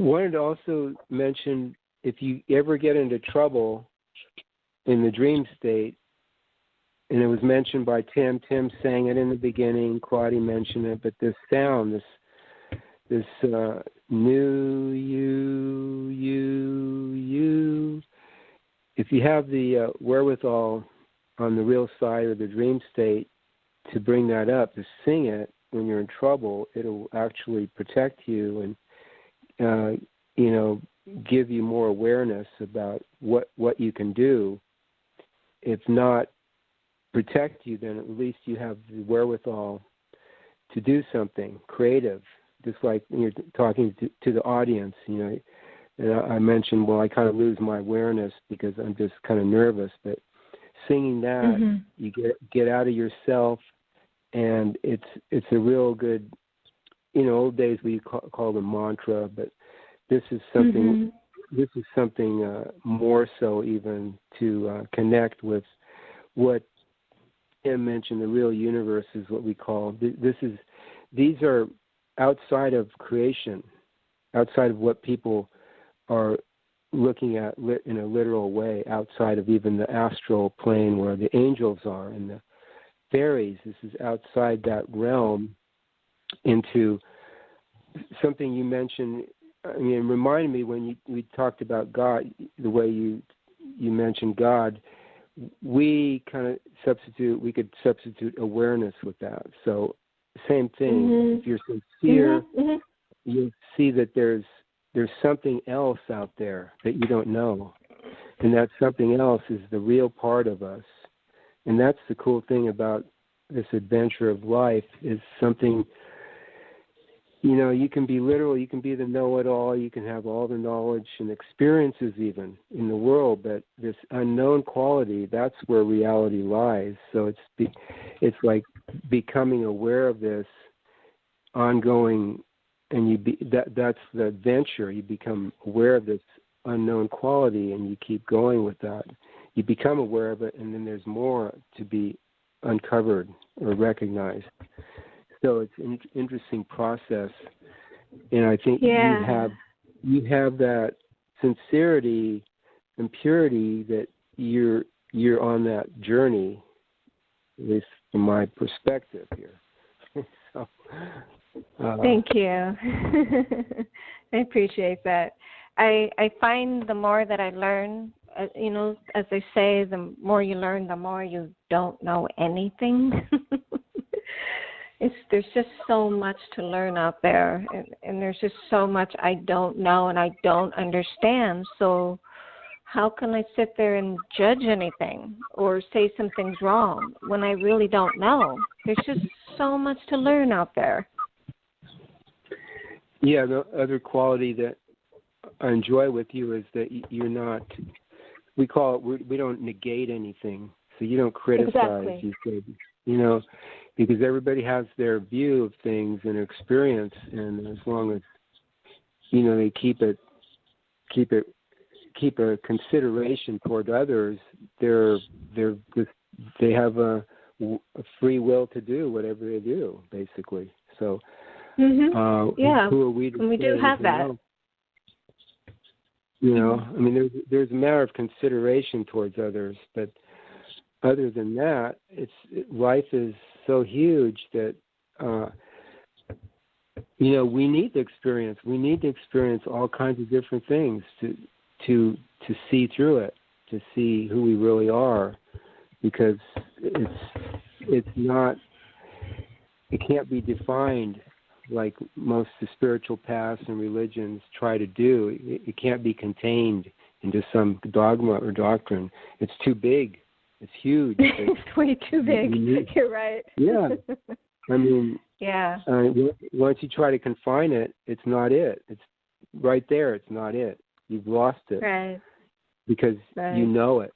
wanted to also mention, if you ever get into trouble in the dream state, and it was mentioned by Tim sang it in the beginning, Claudia mentioned it, but this sound, this new you, if you have the wherewithal on the real side or the dream state to bring that up, to sing it when you're in trouble, it'll actually protect you and give you more awareness about what you can do. If not protect you, then at least you have the wherewithal to do something creative, just like when you're talking to the audience, And I mentioned, well, I kind of lose my awareness because I'm just kind of nervous, but singing that, you get out of yourself, and it's a real good, old days we call them mantra, but this is something. This is something more so even to connect with what Tim mentioned. The real universe is what we call. These are outside of creation, outside of what people are looking at in a literal way, outside of even the astral plane where the angels are and the fairies. This is outside that realm into something you mentioned. I mean, it reminded me when we talked about God, the way you mentioned God, we could substitute awareness with that. So same thing. If you're sincere, you'll see that there's something else out there that you don't know. And that something else is the real part of us. And that's the cool thing about this adventure of life, is something, you can be literal, you can be the know-it-all, you can have all the knowledge and experiences even in the world, but this unknown quality, that's where reality lies. So it's like becoming aware of this ongoing, and that's the adventure. You become aware of this unknown quality, and you keep going with that. You become aware of it, and then there's more to be uncovered or recognized. So it's an interesting process, and I think you have that sincerity and purity that you're on that journey, at least from my perspective here. So, thank you. I appreciate that. I find the more that I learn, as they say, the more you learn, the more you don't know anything. There's just so much to learn out there, and there's just so much I don't know and I don't understand. So how can I sit there and judge anything or say something's wrong when I really don't know? There's just so much to learn out there. Yeah, the other quality that I enjoy with you is that you're not, we don't negate anything. So you don't criticize. Exactly. You say, because everybody has their view of things and experience, and as long as they keep a consideration toward others, they have a free will to do whatever they do, basically. So who are we to we do have that. I mean, there's a matter of consideration towards others, but other than that, life is so huge that we need to experience. We need to experience all kinds of different things to see through it, to see who we really are, because it's not. It can't be defined like most of the spiritual paths and religions try to do. It can't be contained into some dogma or doctrine. It's too big. It's huge. It's way too big. You're right. Yeah. I mean, yeah. Once you try to confine it, it's not it. It's right there. It's not it. You've lost it. Right. Because you know it.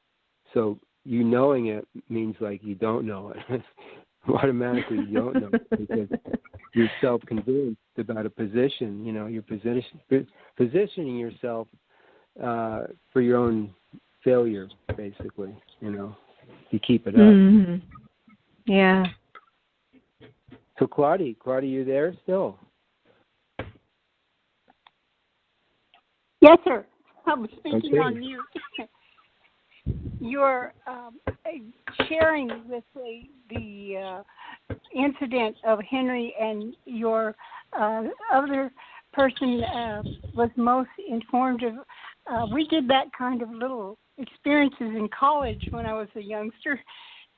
So you knowing it means like you don't know it. Automatically you don't know it because you're self-convinced about a position. You're positioning yourself for your own failure, basically. You keep it up. Mm-hmm. Yeah. So, Claudia, you there still? Yes, sir. I'm speaking Okay. on mute. You're sharing with the incident of Henry, and your other person was most informative. We did that kind of little experiences in college when I was a youngster,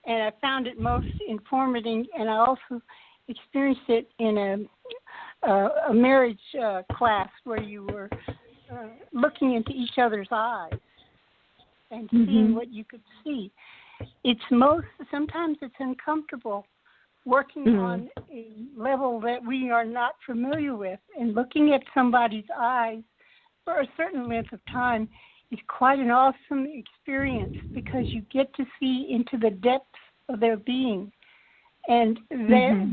and I found it most informative, and I also experienced it in a marriage class where you were looking into each other's eyes and seeing what you could see. Sometimes it's uncomfortable working on a level that we are not familiar with, and looking at somebody's eyes for a certain length of time is quite an awesome experience, because you get to see into the depths of their being, and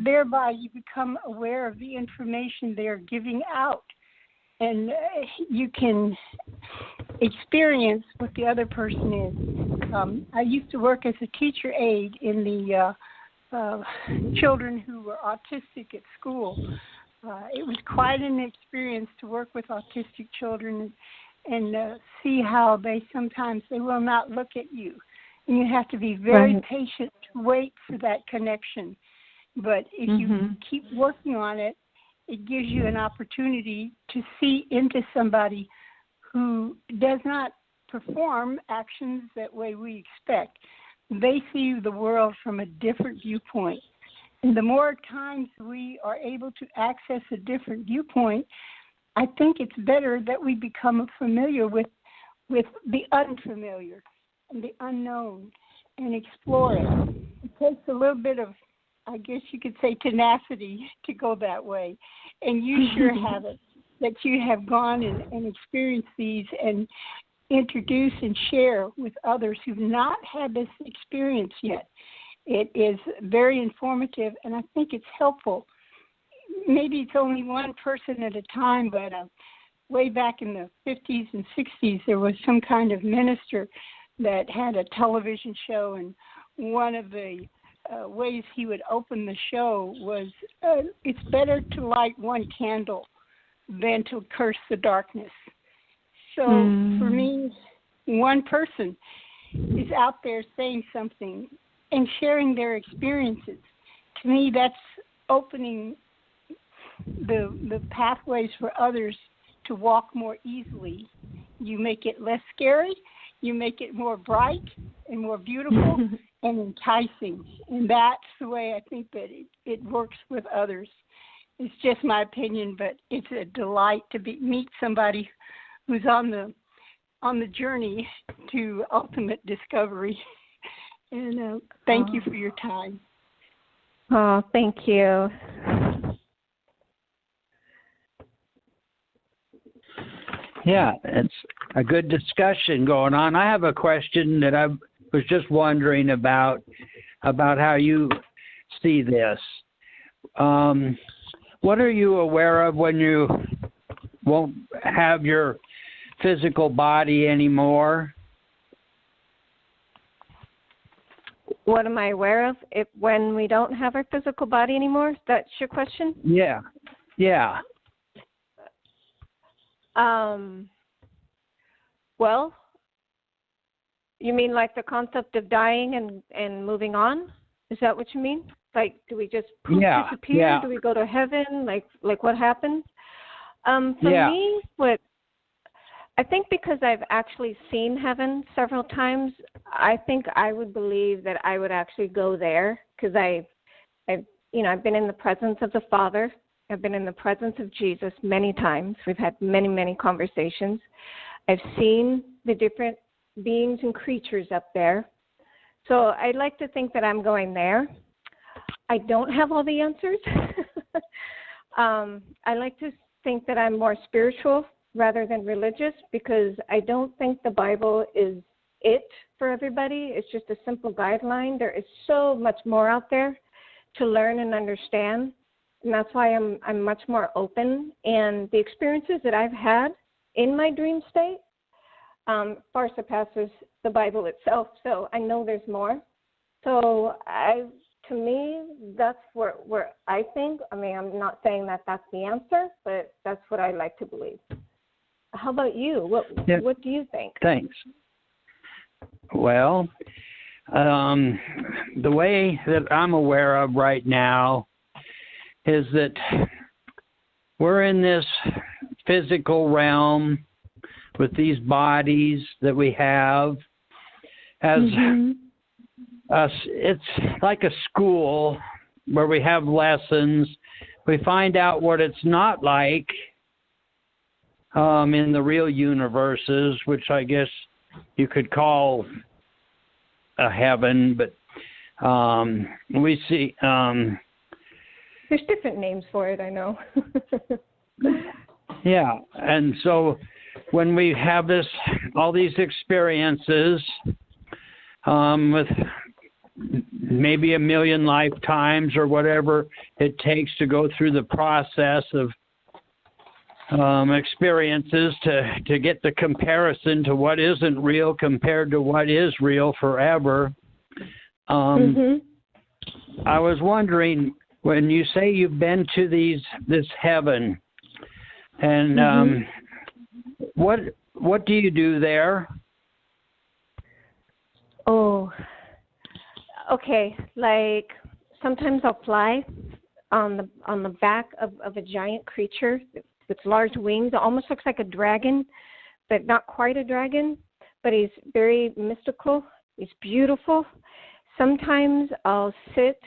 thereby you become aware of the information they're giving out, and you can experience what the other person is. I used to work as a teacher aide in the children who were autistic at school. It was quite an experience to work with autistic children and see how they will not look at you. And you have to be very patient to wait for that connection. But if you keep working on it, it gives you an opportunity to see into somebody who does not perform actions that way we expect. They see the world from a different viewpoint. And the more times we are able to access a different viewpoint, I think it's better that we become familiar with the unfamiliar and the unknown and explore it. It takes a little bit of, I guess you could say, tenacity to go that way. And you sure have it, that you have gone and experienced these and introduce and share with others who've not had this experience yet. It is very informative, and I think it's helpful. Maybe it's only one person at a time, but way back in the 50s and 60s, there was some kind of minister that had a television show, and one of the ways he would open the show was, it's better to light one candle than to curse the darkness. So for me, one person is out there saying something and sharing their experiences. To me, that's opening the pathways for others to walk more easily. You make it less scary, you make it more bright and more beautiful and enticing. And that's the way I think that it works with others. It's just my opinion, but it's a delight to meet somebody who's on the journey to ultimate discovery. And thank you for your time. Oh, thank you. Yeah, it's a good discussion going on. I have a question that I was just wondering about how you see this. What are you aware of when you won't have your physical body anymore? What am I aware of when we don't have our physical body anymore? That's your question? Yeah. Well, you mean like the concept of dying and moving on? Is that what you mean? Like, do we just disappear? Yeah. Do we go to heaven? Like what happens? For me, I think because I've actually seen heaven several times, I think I would believe that I would actually go there, because I've been in the presence of the Father. I've been in the presence of Jesus many times. We've had many, many conversations. I've seen the different beings and creatures up there. So I'd like to think that I'm going there. I don't have all the answers. I like to think that I'm more spiritual rather than religious, because I don't think the Bible is it for everybody. It's just a simple guideline. There is so much more out there to learn and understand, and that's why I'm much more open. And the experiences that I've had in my dream state far surpasses the Bible itself, so I know there's more. So to me, that's where I think. I mean, I'm not saying that that's the answer, but that's what I like to believe. How about you? What do you think? Thanks. Well, the way that I'm aware of right now is that we're in this physical realm with these bodies that we have. As us, it's like a school where we have lessons. We find out what it's not like in the real universes, which I guess you could call a heaven, but we see. There's different names for it, I know. Yeah, and so when we have all these experiences with maybe 1 million lifetimes or whatever it takes to go through the process of experiences to get the comparison to what isn't real compared to what is real forever. I was wondering, when you say you've been to this heaven, and what do you do there? Oh, okay. Like sometimes I'll fly on the back of a giant creature with large wings. It almost looks like a dragon, but not quite a dragon. But he's very mystical. He's beautiful. Sometimes I'll sit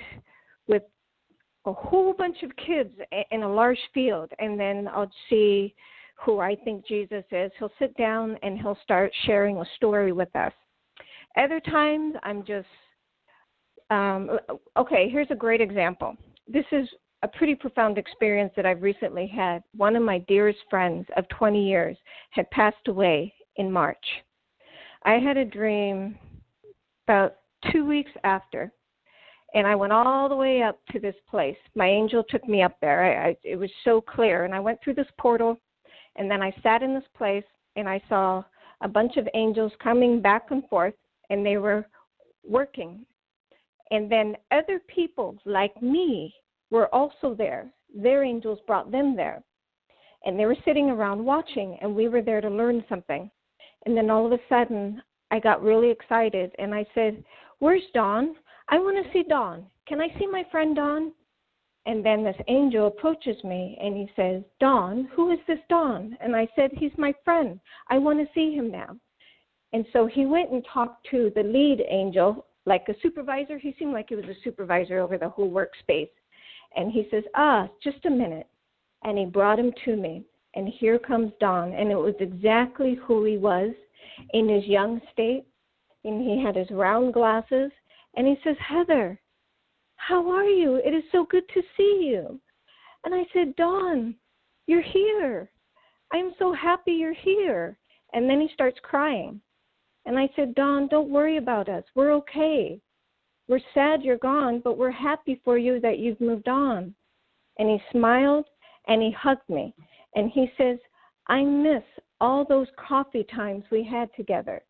with a whole bunch of kids in a large field, and then I'll see who I think Jesus is. He'll sit down and he'll start sharing a story with us. Other times I'm just, okay, here's a great example. This is a pretty profound experience that I've recently had. One of my dearest friends of 20 years had passed away in March. I had a dream about 2 weeks after, and I went all the way up to this place. My angel took me up there. It was so clear. And I went through this portal, and then I sat in this place, and I saw a bunch of angels coming back and forth, and they were working. And then other people like me were also there. Their angels brought them there. And they were sitting around watching, and we were there to learn something. And then all of a sudden, I got really excited, and I said, "Where's Dawn? I want to see Dawn. Can I see my friend Dawn?" And then this angel approaches me, and he says, "Dawn? Who is this Dawn?" And I said, "He's my friend. I want to see him now." And so he went and talked to the lead angel, like a supervisor. He seemed like he was a supervisor over the whole workspace. And he says, "Just a minute." And he brought him to me. And here comes Dawn. And it was exactly who he was in his young state. And he had his round glasses. And he says, "Heather, how are you? It is so good to see you." And I said, "Dawn, you're here. I'm so happy you're here." And then he starts crying. And I said, "Dawn, don't worry about us. We're okay. We're sad you're gone, but we're happy for you that you've moved on." And he smiled and he hugged me. And he says, "I miss all those coffee times we had together."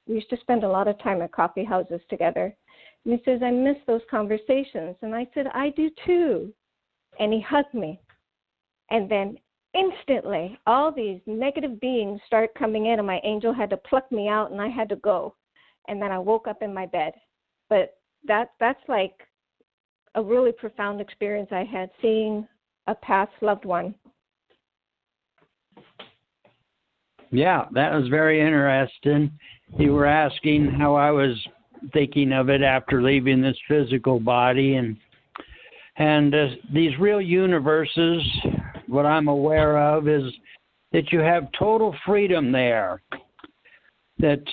We used to spend a lot of time at coffee houses together. And he says, "I miss those conversations." And I said, "I do too." And he hugged me. And then instantly, all these negative beings start coming in, and my angel had to pluck me out, and I had to go. And then I woke up in my bed. But that's like a really profound experience I had, seeing a past loved one. Yeah, that was very interesting. You were asking how I was thinking of it after leaving this physical body, and these real universes, what I'm aware of is that you have total freedom there, that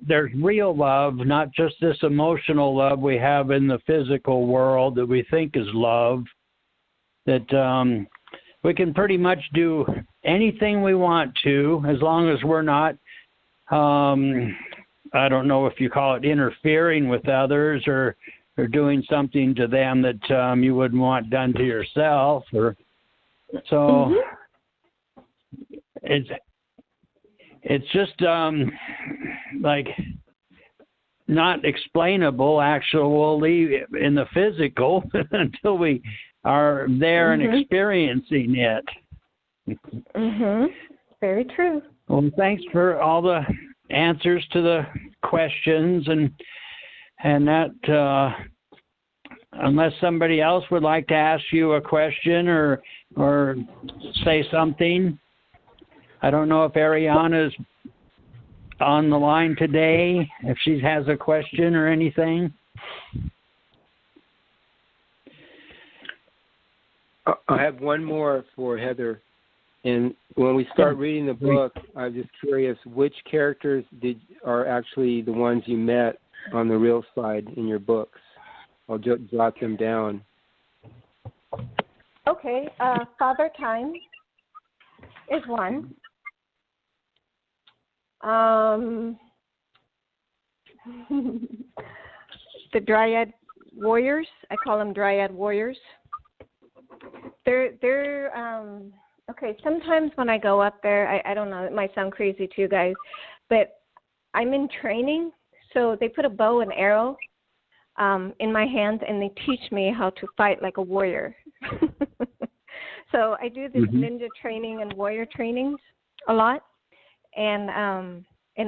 there's real love, not just this emotional love we have in the physical world that we think is love, that we can pretty much do anything we want to, as long as we're not, I don't know if you call it interfering with others or doing something to them that you wouldn't want done to yourself. Or so it's just like not explainable actually in the physical until we are there and experiencing it. Very true. Well, thanks for all the answers to the questions, and that unless somebody else would like to ask you a question or say something. I don't know if Ariana's on the line today, if she has a question or anything. I have one more for Heather. And when we start reading the book, I'm just curious, which characters are actually the ones you met on the real side in your books? I'll jot them down. Okay, Father Time is one. The Dryad Warriors, I call them Dryad Warriors. They're okay, sometimes when I go up there, I don't know, it might sound crazy to you guys, but I'm in training, so they put a bow and arrow in my hands, and they teach me how to fight like a warrior. So I do this ninja training and warrior trainings a lot, and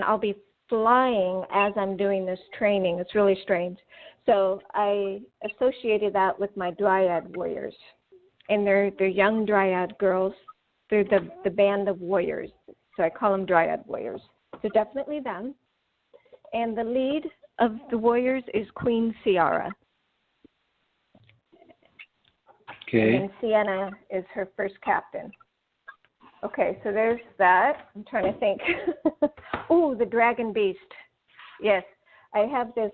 I'll be flying as I'm doing this training. It's really strange. So I associated that with my Dryad Warriors, and they're young Dryad girls. They're the band of warriors, so I call them Dryad Warriors. So definitely them. And the lead of the warriors is Queen Ciara. Okay. And Sienna is her first captain. Okay, so there's that. I'm trying to think. Ooh, the Dragon Beast. Yes, I have this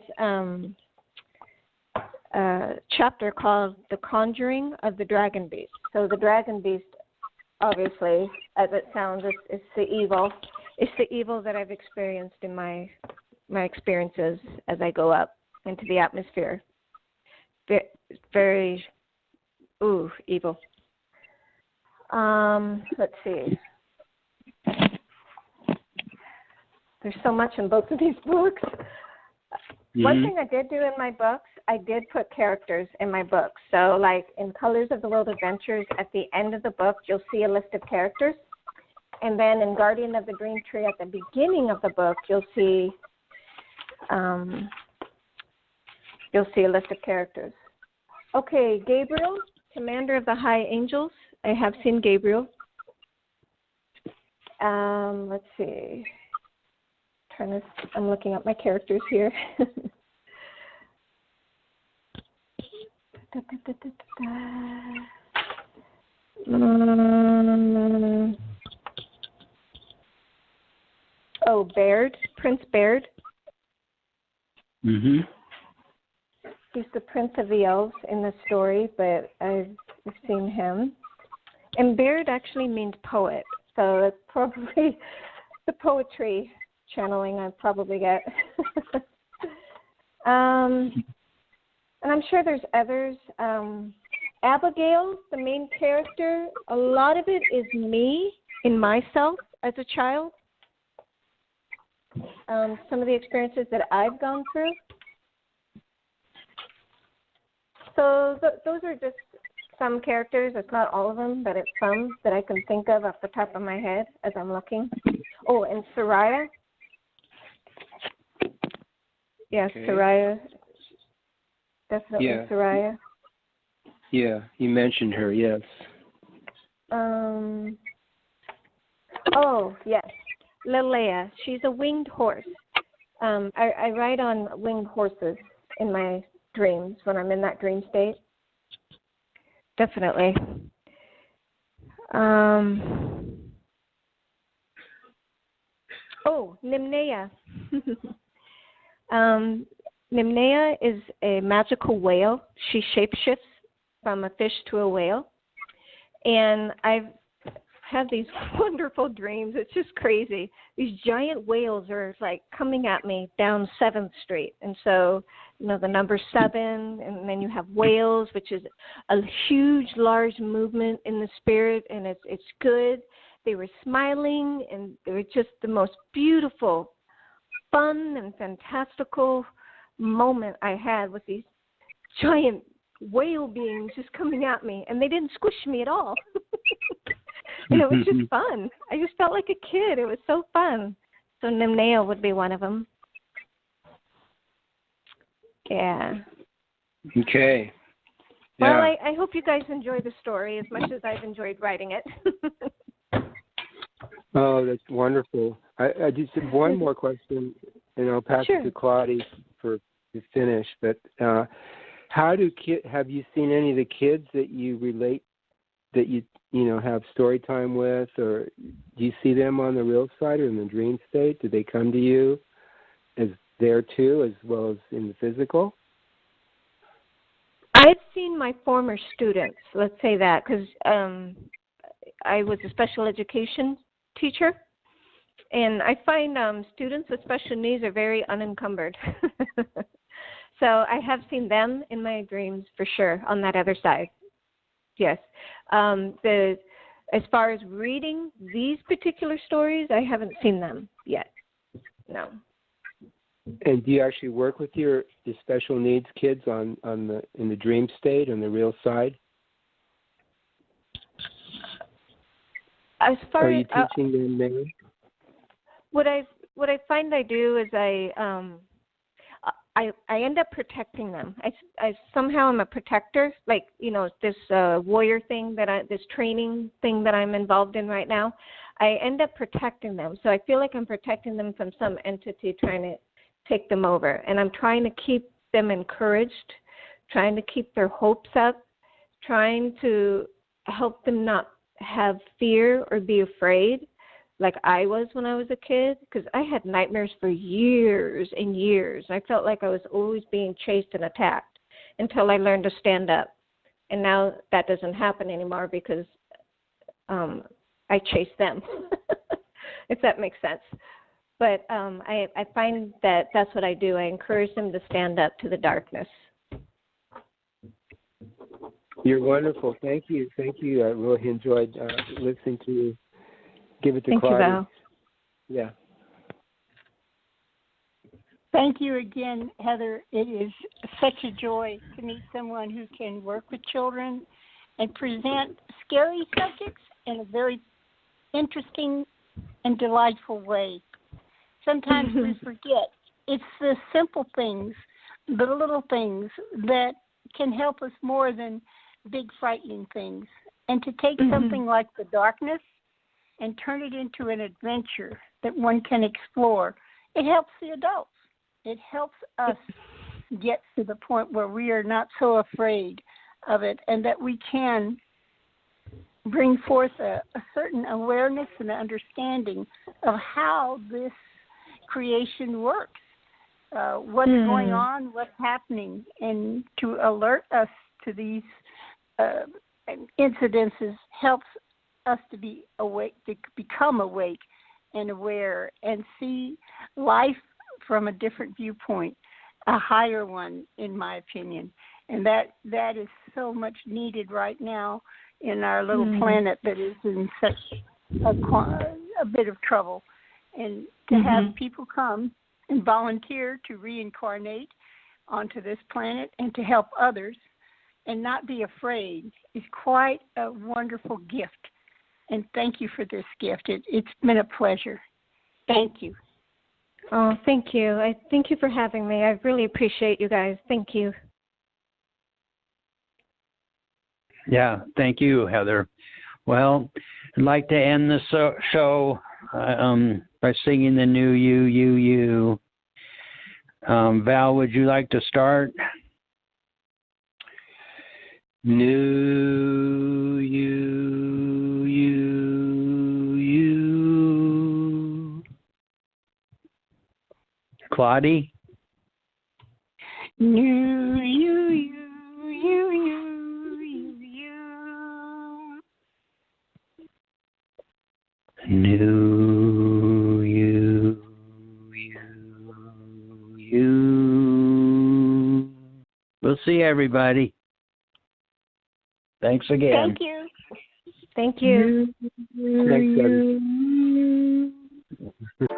chapter called The Conjuring of the Dragon Beast. So the Dragon Beast, obviously, as it sounds, it's the evil. It's the evil that I've experienced in my experiences as I go up into the atmosphere. Very, evil. Let's see. There's so much in both of these books. One thing I did do in my books, I did put characters in my books. So like in Colors of the World Adventures, at the end of the book, you'll see a list of characters. And then in Guardian of the Dream Tree, at the beginning of the book, you'll see a list of characters. Okay, Gabriel, Commander of the High Angels. I have seen Gabriel. Let's see. I'm looking up my characters here. Baird, Prince Baird. Mm-hmm. He's the Prince of the Elves in the story, but I've seen him. And Baird actually means poet, so it's probably the poetry channeling I probably get. And I'm sure there's others. Abigail, the main character, a lot of it is me in myself as a child. Some of the experiences that I've gone through. So those are just some characters. It's not all of them, but it's some that I can think of off the top of my head as I'm looking. Oh, and Soraya. Yes, okay. Soraya. Definitely yeah. Soraya. Yeah, you mentioned her, yes. Oh, yes. Linnea. She's a winged horse. I ride on winged horses in my dreams when I'm in that dream state. Definitely. Nimnea. Nimnea is a magical whale. She shapeshifts from a fish to a whale. And I've had these wonderful dreams. It's just crazy. These giant whales are like coming at me down 7th Street. And so, the number 7, and then you have whales, which is a huge, large movement in the spirit, and it's good. They were smiling, and they were just the most beautiful, fun, and fantastical moment I had with these giant whale beings just coming at me, and they didn't squish me at all. And it was just fun. I just felt like a kid. It was so fun. So Nimneo would be one of them. Yeah. Okay. Well, Yeah. I hope you guys enjoy the story as much as I've enjoyed writing it. Oh, that's wonderful. I just have one more question, and I'll pass it to Claudia to finish. But have you seen any of the kids that you relate, that you have story time with, or do you see them on the real side or in the dream state? Do they come to you as there too, as well as in the physical? I've seen my former students, let's say that, because I was a special education teacher, and I find students with special needs are very unencumbered. So I have seen them in my dreams for sure on that other side. Yes. As far as reading these particular stories, I haven't seen them yet. No. And do you actually work with your special needs kids in the dream state, on the real side? As far Are you teaching them now? What I find I do is I end up protecting them. I somehow am a protector, like this warrior thing this training thing that I'm involved in right now. I end up protecting them, so I feel like I'm protecting them from some entity trying to take them over, and I'm trying to keep them encouraged, trying to keep their hopes up, trying to help them not have fear or be afraid like I was when I was a kid, because I had nightmares for years and years. I felt like I was always being chased and attacked until I learned to stand up. And now that doesn't happen anymore because I chase them, if that makes sense. But I find that that's what I do. I encourage them to stand up to the darkness. You're wonderful. Thank you. Thank you. I really enjoyed listening to you. Give it to Claudia. Thank you, Val. Yeah. Thank you again, Heather. It is such a joy to meet someone who can work with children and present scary subjects in a very interesting and delightful way. Sometimes we forget it's the simple things, the little things that can help us more than big frightening things. And to take something like the darkness and turn it into an adventure that one can explore, it helps the adults. It helps us get to the point where we are not so afraid of it, and that we can bring forth a certain awareness and understanding of how this creation works, what's going on, what's happening, and to alert us to these incidences helps us to be awake, to become awake and aware and see life from a different viewpoint, a higher one, in my opinion. And that is so much needed right now in our little planet that is in such a bit of trouble. And to have people come and volunteer to reincarnate onto this planet and to help others and not be afraid is quite a wonderful gift. And thank you for this gift. It's been a pleasure. Thank you. Oh, thank you. I thank you for having me. I really appreciate you guys. Thank you. Yeah, thank you, Heather. Well, I'd like to end the show by singing the new you. Val, would you like to start? New you. Claudia? New you. New you. We'll see everybody. Thanks again. Thank you. Thank you. Thanks, Eddie.